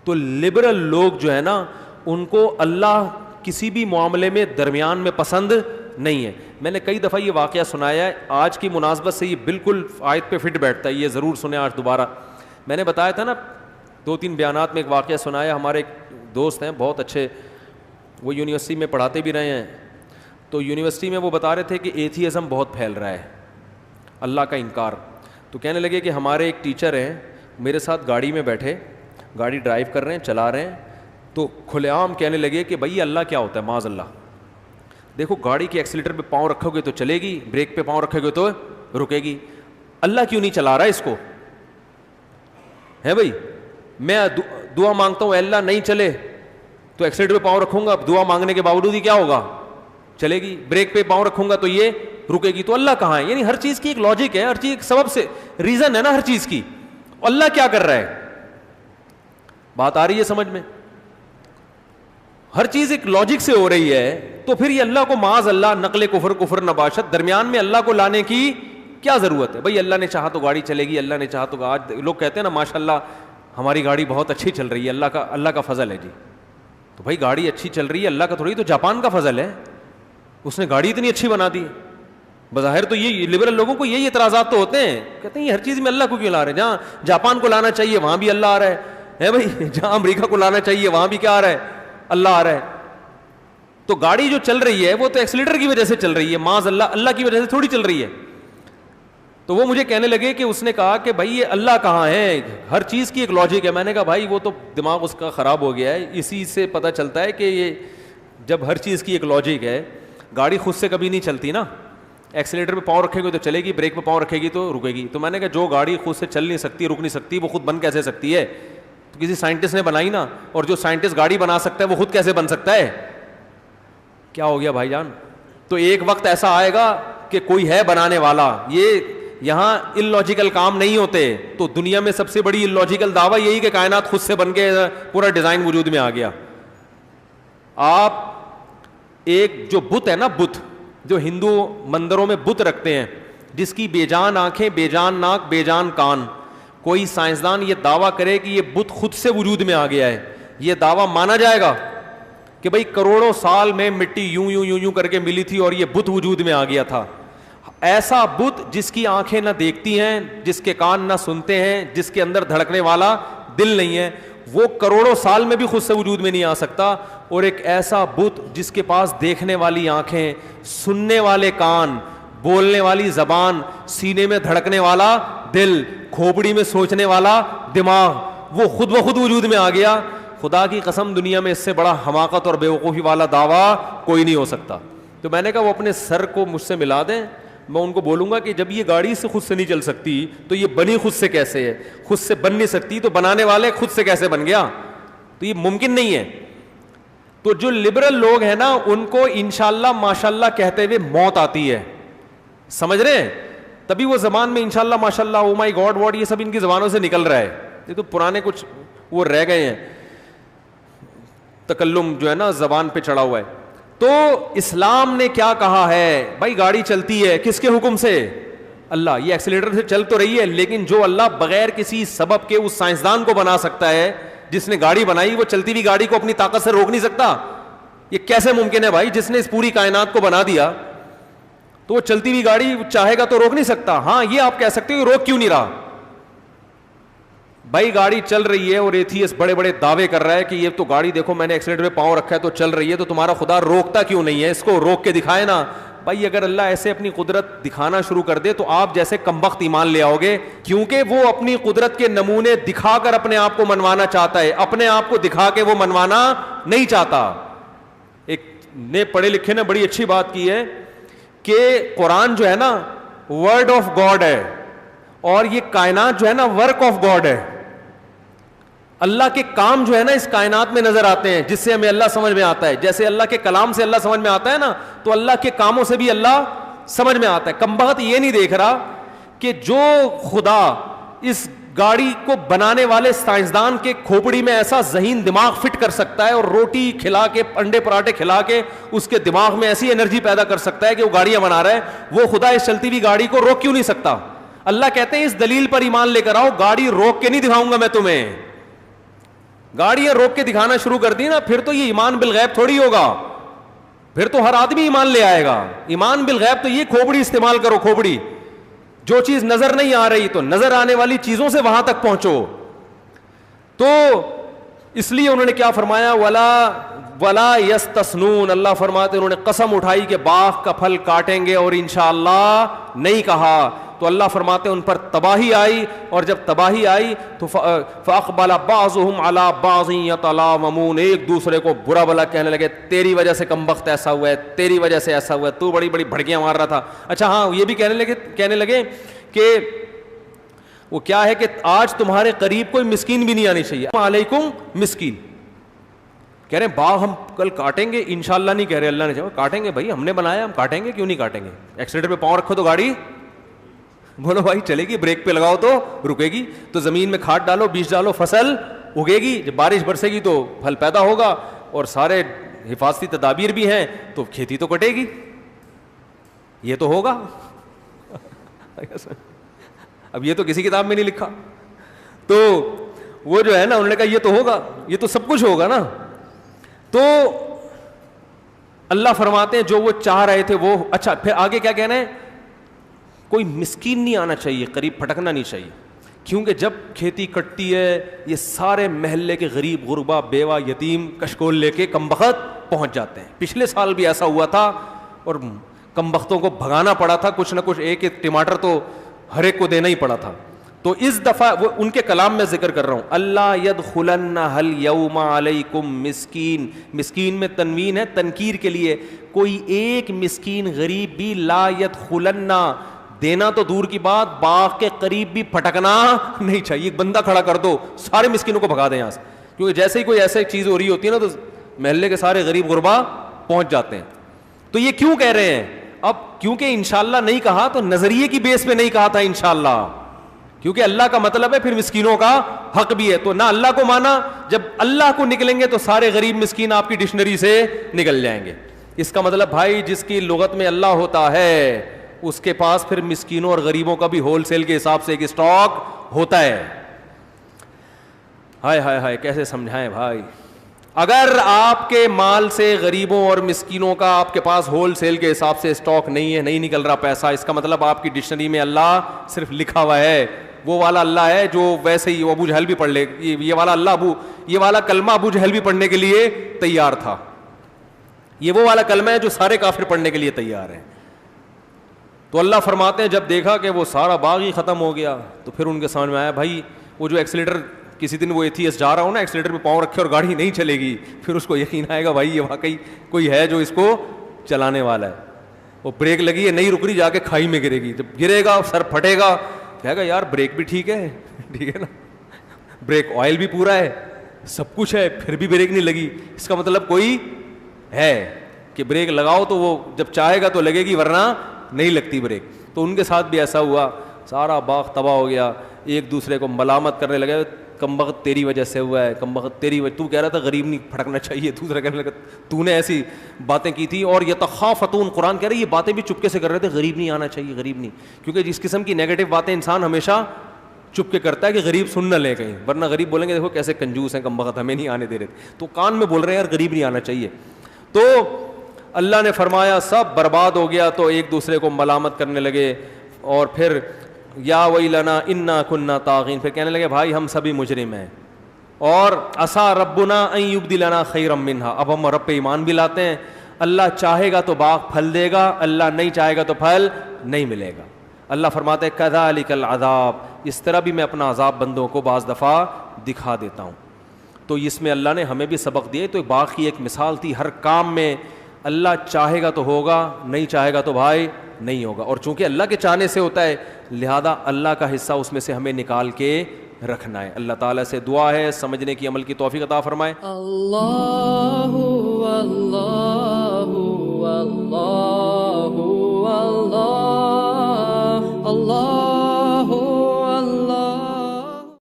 تو لبرل لوگ جو ہے نا ان کو اللہ کسی بھی معاملے میں درمیان میں پسند نہیں ہے. میں نے کئی دفعہ یہ واقعہ سنایا ہے, آج کی مناسبت سے یہ بالکل آیت پہ فٹ بیٹھتا ہے, یہ ضرور سنیں آج دوبارہ. میں نے بتایا تھا نا 2-3 بیانات میں ایک واقعہ سنایا. ہمارے ایک دوست ہیں بہت اچھے, وہ یونیورسٹی میں پڑھاتے بھی رہے ہیں. تو یونیورسٹی میں وہ بتا رہے تھے کہ ایتھیزم بہت پھیل رہا ہے, اللہ کا انکار. تو کہنے لگے کہ ہمارے ایک ٹیچر ہیں, میرے ساتھ گاڑی میں بیٹھے, گاڑی ڈرائیو کر رہے ہیں, چلا رہے ہیں, تو کھلے عام کہنے لگے کہ بھائی اللہ کیا ہوتا ہے, معاذ اللہ. دیکھو گاڑی کے ایکسیلیٹر پہ پاؤں رکھو گے تو چلے گی, بریک پہ پاؤں رکھو گے تو رکے گی, اللہ کیوں نہیں چلا رہا ہے اس کو؟ ہے بھائی, میں دعا مانگتا ہوں اللہ نہیں چلے تو ایکسیلیٹر پہ پاؤں رکھوں گا, دعا مانگنے کے باوجود ہی کیا ہوگا, چلے گی. بریک پہ پاؤں رکھوں گا تو یہ رکے گی. تو اللہ کہاں ہے؟ یعنی ہر چیز کی ایک لاجک ہے, ہر چیز ایک سبب سے ریزن ہے نا ہر چیز کی. اللہ کیا کر رہا ہے؟ بات آ رہی ہے سمجھ میں؟ ہر چیز ایک لاجک سے ہو رہی ہے, تو پھر یہ اللہ کو معاذ اللہ نقل کفر نباشت درمیان میں اللہ کو لانے کی کیا ضرورت ہے؟ بھائی اللہ نے چاہا تو گاڑی چلے گی, اللہ نے چاہا تو. آج لوگ کہتے ہیں نا ماشاءاللہ ہماری گاڑی بہت اچھی چل رہی ہے, اللہ کا فضل ہے جی. تو بھائی گاڑی اچھی چل رہی ہے اللہ کا تھوڑی, تو جاپان کا فضل ہے, اس نے گاڑی اتنی اچھی بنا دی. بظاہر تو یہ لبرل لوگوں کو یہی اعتراضات تو ہوتے ہیں, کہتے ہیں یہ ہر چیز میں اللہ کو کیوں لا رہے ہیں؟ جہاں جاپان کو لانا چاہیے وہاں بھی اللہ آ رہا ہے بھائی, جہاں امریکہ کو لانا چاہیے وہاں بھی کیا آ رہا ہے, اللہ آ رہا ہے. تو گاڑی جو چل رہی ہے وہ تو ایکسیلیٹر کی وجہ سے چل رہی ہے, معاذ اللہ کی وجہ سے تھوڑی چل رہی ہے. تو وہ مجھے کہنے لگے کہ اس نے کہا کہ بھائی یہ اللہ کہاں ہے, ہر چیز کی ایک لاجک ہے. میں نے کہا بھائی وہ تو دماغ اس کا خراب ہو گیا ہے, اسی سے پتہ چلتا ہے کہ یہ جب ہر چیز کی ایک لاجک ہے, گاڑی خود سے کبھی نہیں چلتی نا, ایکسیلیٹر پہ پاؤں رکھے گی تو چلے گی, بریک پہ پاؤں رکھے گی تو رکے گی. تو میں نے کہا جو گاڑی خود سے چل نہیں سکتی, رک نہیں سکتی, وہ خود بن کیسے سکتی ہے؟ تو کسی سائنٹسٹ نے بنائی نا, اور جو سائنٹسٹ گاڑی بنا سکتا ہے وہ خود کیسے بن سکتا ہے؟ کیا ہو گیا بھائی جان؟ تو ایک وقت ایسا آئے گا کہ کوئی ہے بنانے والا. یہ یہاں ان لاجیکل کام نہیں ہوتے. تو دنیا میں سب سے بڑی ان لاجیکل دعویٰ یہی کہ کائنات خود سے بن کے پورا ڈیزائن وجود میں آ گیا. آپ ایک جو بت ہے نا, بت جو ہندو مندروں میں بت رکھتے ہیں, جس کی بے جان آنکھیں, بے جان ناک, بے جان کان, کوئی سائنسدان یہ دعویٰ کرے کہ یہ بت خود سے وجود میں آ گیا ہے, یہ دعویٰ مانا جائے گا کہ بھائی کروڑوں سال میں مٹی یوں کر کے ملی تھی اور یہ بت وجود میں آ گیا تھا. ایسا بت جس کی آنکھیں نہ دیکھتی ہیں, جس کے کان نہ سنتے ہیں, جس کے اندر دھڑکنے والا دل نہیں ہے, وہ کروڑوں سال میں بھی خود سے وجود میں نہیں آ سکتا. اور ایک ایسا بت جس کے پاس دیکھنے والی آنکھیں, سننے والے کان, بولنے والی زبان, سینے میں دھڑکنے والا دل, کھوپڑی میں سوچنے والا دماغ, وہ خود بخود وجود میں آ گیا. خدا کی قسم دنیا میں اس سے بڑا حماقت اور بیوقوفی والا دعویٰ کوئی نہیں ہو سکتا. تو میں نے کہا وہ اپنے سر کو مجھ سے ملا دیں, میں ان کو بولوں گا کہ جب یہ گاڑی سے خود سے نہیں چل سکتی تو یہ بنی خود سے کیسے ہے؟ خود سے بن نہیں سکتی تو بنانے والے خود سے کیسے بن گیا؟ تو یہ ممکن نہیں ہے. تو جو لبرل لوگ ہیں نا ان کو انشاءاللہ ماشاءاللہ کہتے ہوئے موت آتی ہے, سمجھ رہے ہیں؟ تبھی وہ زبان میں انشاءاللہ ماشاءاللہ او مائی گاڈ واٹ یہ سب ان کی زبانوں سے نکل رہا ہے. یہ تو پرانے کچھ وہ رہ گئے ہیں, تکلم جو ہے نا زبان پہ چڑھا ہوا ہے. تو اسلام نے کیا کہا ہے؟ بھائی گاڑی چلتی ہے کس کے حکم سے؟ اللہ. یہ ایکسیلیٹر سے چل تو رہی ہے, لیکن جو اللہ بغیر کسی سبب کے اس سائنسدان کو بنا سکتا ہے جس نے گاڑی بنائی, وہ چلتی ہوئی گاڑی کو اپنی طاقت سے روک نہیں سکتا. یہ کیسے ممکن ہے بھائی؟ جس نے اس پوری کائنات کو بنا دیا تو وہ چلتی ہوئی گاڑی چاہے گا تو روک نہیں سکتا. ہاں یہ آپ کہہ سکتے ہو روک کیوں نہیں رہا. بھائی گاڑی چل رہی ہے اور ایتھیسٹ بڑے بڑے دعوے کر رہا ہے کہ یہ تو گاڑی دیکھو میں نے ایکسیلیٹر پہ پاؤں رکھا ہے تو چل رہی ہے, تو تمہارا خدا روکتا کیوں نہیں ہے؟ اس کو روک کے دکھائے نا. بھائی اگر اللہ ایسے اپنی قدرت دکھانا شروع کر دے تو آپ جیسے کمبخت ایمان لے آؤ گے, کیونکہ وہ اپنی قدرت کے نمونے دکھا کر اپنے آپ کو منوانا چاہتا ہے, اپنے آپ کو دکھا کے وہ منوانا نہیں چاہتا. ایک نے پڑھے لکھے نے بڑی اچھی بات کی ہے کہ قرآن جو ہے نا ورڈ آف گاڈ ہے, اور یہ کائنات جو ہے نا ورک آف گاڈ ہے. اللہ کے کام جو ہے نا اس کائنات میں نظر آتے ہیں جس سے ہمیں اللہ سمجھ میں آتا ہے. جیسے اللہ کے کلام سے اللہ سمجھ میں آتا ہے نا, تو اللہ کے کاموں سے بھی اللہ سمجھ میں آتا ہے. کمبخت یہ نہیں دیکھ رہا کہ جو خدا اس گاڑی کو بنانے والے سائنسدان کے کھوپڑی میں ایسا ذہین دماغ فٹ کر سکتا ہے اور روٹی کھلا کے انڈے پراٹھے کھلا کے اس کے دماغ میں ایسی انرجی پیدا کر سکتا ہے کہ وہ گاڑیاں بنا رہا ہے, وہ خدا اس چلتی ہوئی گاڑی کو روک کیوں نہیں سکتا؟ اللہ کہتے ہیں اس دلیل پر ایمان لے کر آؤ, گاڑی روک کے نہیں دکھاؤں گا میں تمہیں. گاڑیاں روک کے دکھانا شروع کر دی نا, پھر تو یہ ایمان بالغیب تھوڑی ہوگا, پھر تو ہر آدمی ایمان لے آئے گا. ایمان بالغیب تو یہ کھوپڑی استعمال کرو, کھوپڑی, جو چیز نظر نہیں آ رہی تو نظر آنے والی چیزوں سے وہاں تک پہنچو. تو اس لیے انہوں نے کیا فرمایا, ولا یستثنون, اللہ فرماتے انہوں نے قسم اٹھائی کہ باغ کا پھل کاٹیں گے اور انشاءاللہ نہیں کہا. تو اللہ فرماتے ان پر تباہی آئی, اور جب تباہی آئی تو فاقبل بعضهم على بعض يتلاومون, ایک دوسرے کو برا بلا کہنے لگے, تیری وجہ سے کمبخت ایسا ہوا ہے, تیری وجہ سے ایسا ہوا ہے, تو بڑی بڑی بھڑکیاں مار رہا تھا. اچھا ہاں, یہ بھی کہنے لگے کہ وہ کیا ہے کہ آج تمہارے قریب کوئی مسکین بھی نہیں آنی چاہیے. علیکم مسکین, کہہ رہے ہیں باغ ہم کل کاٹیں گے, انشاءاللہ نہیں کہہ رہے, اللہ نے جواب کاٹیں گے بھائی, ہم نے بنایا, ہم کاٹیں گے, کیوں نہیں کاٹیں گے. ایکسیلیٹر پہ پاؤں رکھو تو گاڑی, بولو بھائی چلے گی, بریک پہ لگاؤ تو رکے گی. تو زمین میں کھاد ڈالو, بیج ڈالو, فصل اگے گی, جب بارش برسے گی تو پھل پیدا ہوگا, اور سارے حفاظتی تدابیر بھی ہیں تو کھیتی تو کٹے گی, یہ تو ہوگا. اب یہ تو کسی کتاب میں نہیں لکھا, تو وہ جو ہے نا انہوں نے کہا یہ تو ہوگا, یہ تو سب کچھ ہوگا نا. تو اللہ فرماتے ہیں جو وہ چاہ رہے تھے وہ. اچھا پھر آگے کیا کہنا ہے, کوئی مسکین نہیں آنا چاہیے, قریب پھٹکنا نہیں چاہیے, کیونکہ جب کھیتی کٹتی ہے یہ سارے محلے کے غریب غربا بیوہ یتیم کشکول لے کے کمبخت پہنچ جاتے ہیں. پچھلے سال بھی ایسا ہوا تھا اور کمبختوں کو بھگانا پڑا تھا, کچھ نہ کچھ ایک ایک ٹماٹر تو ہر ایک کو دینا ہی پڑا تھا. تو اس دفعہ وہ ان کے کلام میں ذکر کر رہا ہوں, اللہ یدخلن هل یوم علیکم مسکین, مسکین میں تنوین ہے تنکیر کے لیے, کوئی ایک مسکین غریب بھی لا یدخلن, دینا تو دور کی بات, باغ کے قریب بھی پھٹکنا نہیں چاہیے. ایک بندہ کھڑا کر دو, سارے مسکینوں کو بھگا دیں یہاں سے, کیونکہ جیسے ہی کوئی ایسی چیز ہو رہی ہوتی ہے نا تو محلے کے سارے غریب غربا پہنچ جاتے ہیں. تو یہ کیوں کہہ رہے ہیں اب, کیونکہ انشاءاللہ نہیں کہا تو نظریے کی بیس پہ نہیں کہا تھا انشاءاللہ, کیونکہ اللہ کا مطلب ہے پھر مسکینوں کا حق بھی ہے. تو نہ اللہ کو مانا, جب اللہ کو نکلیں گے تو سارے غریب مسکین آپ کی ڈکشنری سے نکل جائیں گے. اس کا مطلب بھائی جس کی لغت میں اللہ ہوتا ہے اس کے پاس پھر مسکینوں اور غریبوں کا بھی ہول سیل کے حساب سے ایک اسٹاک ہوتا ہے. ہائے ہائے ہائے کیسے سمجھائیں بھائی, اگر آپ کے مال سے غریبوں اور مسکینوں کا آپ کے پاس ہول سیل کے حساب سے اسٹاک نہیں ہے, نہیں نکل رہا پیسہ, اس کا مطلب آپ کی ڈکشنری میں اللہ صرف لکھا ہوا ہے, وہ والا اللہ ہے جو ویسے ہی ابو جہل بھی پڑھ لے, یہ والا اللہ یہ والا کلمہ ابو جہل بھی پڑھنے کے لیے تیار تھا, یہ وہ والا کلمہ ہے جو سارے کافر پڑھنے کے لیے تیار ہیں. تو اللہ فرماتے ہیں جب دیکھا کہ وہ سارا باغ ہی ختم ہو گیا تو پھر ان کے سمجھ میں آیا بھائی وہ جو ایکسیلیٹر, کسی دن وہ ایتھیسٹ جا رہا ہوں نا, ایکسیلیٹر پہ پاؤں رکھے اور گاڑی نہیں چلے گی, پھر اس کو یقین آئے گا بھائی یہ واقعی کوئی ہے جو اس کو چلانے والا ہے. وہ بریک لگی ہے نہیں رک رہی, جا کے کھائی میں گرے گی, جب گرے گا سر پھٹے گا, کہے گا یار بریک بھی ٹھیک ہے, ٹھیک ہے نا, بریک آئل بھی پورا ہے, سب کچھ ہے, پھر بھی بریک نہیں لگی, اس کا مطلب کوئی ہے کہ بریک لگاؤ تو وہ جب چاہے گا تو لگے گی ورنہ نہیں لگتی بریک. تو ان کے ساتھ بھی ایسا ہوا, سارا باغ تباہ ہو گیا, ایک دوسرے کو ملامت کرنے لگے, کمبخت تیری وجہ سے ہوا ہے, کمبخت تیری وجہ, تو کہہ رہا تھا غریب نہیں پھٹکنا چاہیے, دوسرا کہنے لگا تو نے ایسی باتیں کی تھی. اور یتخافتون, قرآن کہہ رہے یہ باتیں بھی چپکے سے کر رہے تھے, غریب نہیں آنا چاہیے, غریب نہیں, کیونکہ جس قسم کی نیگیٹو باتیں انسان ہمیشہ چپ کے کرتا ہے کہ غریب سن نہ لے کہیں, ورنہ غریب بولیں گے دیکھو کیسے کنجوس ہیں کمبخت, ہمیں نہیں آنے دے رہے, تو کان میں بول رہے ہیں یار غریب نہیں آنا چاہیے. تو اللہ نے فرمایا سب برباد ہو گیا, تو ایک دوسرے کو ملامت کرنے لگے, اور پھر یا ویلنا انا کنا طاغین, پھر کہنے لگے بھائی ہم سبھی مجرم ہیں, اور عسیٰ ربنا ان یبدلنا خیرا منہا, اب ہم رب پہ ایمان بھی لاتے ہیں, اللہ چاہے گا تو باغ پھل دے گا, اللہ نہیں چاہے گا تو پھل نہیں ملے گا. اللہ فرماتے ہیں کذالک العذاب, اس طرح بھی میں اپنا عذاب بندوں کو بعض دفعہ دکھا دیتا ہوں. تو اس میں اللہ نے ہمیں بھی سبق دیے. تو باغ کی ایک مثال تھی, ہر کام میں اللہ چاہے گا تو ہوگا, نہیں چاہے گا تو بھائی نہیں ہوگا, اور چونکہ اللہ کے چاہنے سے ہوتا ہے لہذا اللہ کا حصہ اس میں سے ہمیں نکال کے رکھنا ہے. اللہ تعالیٰ سے دعا ہے سمجھنے کی, عمل کی توفیق عطا فرمائے. اللہ اللہ اللہ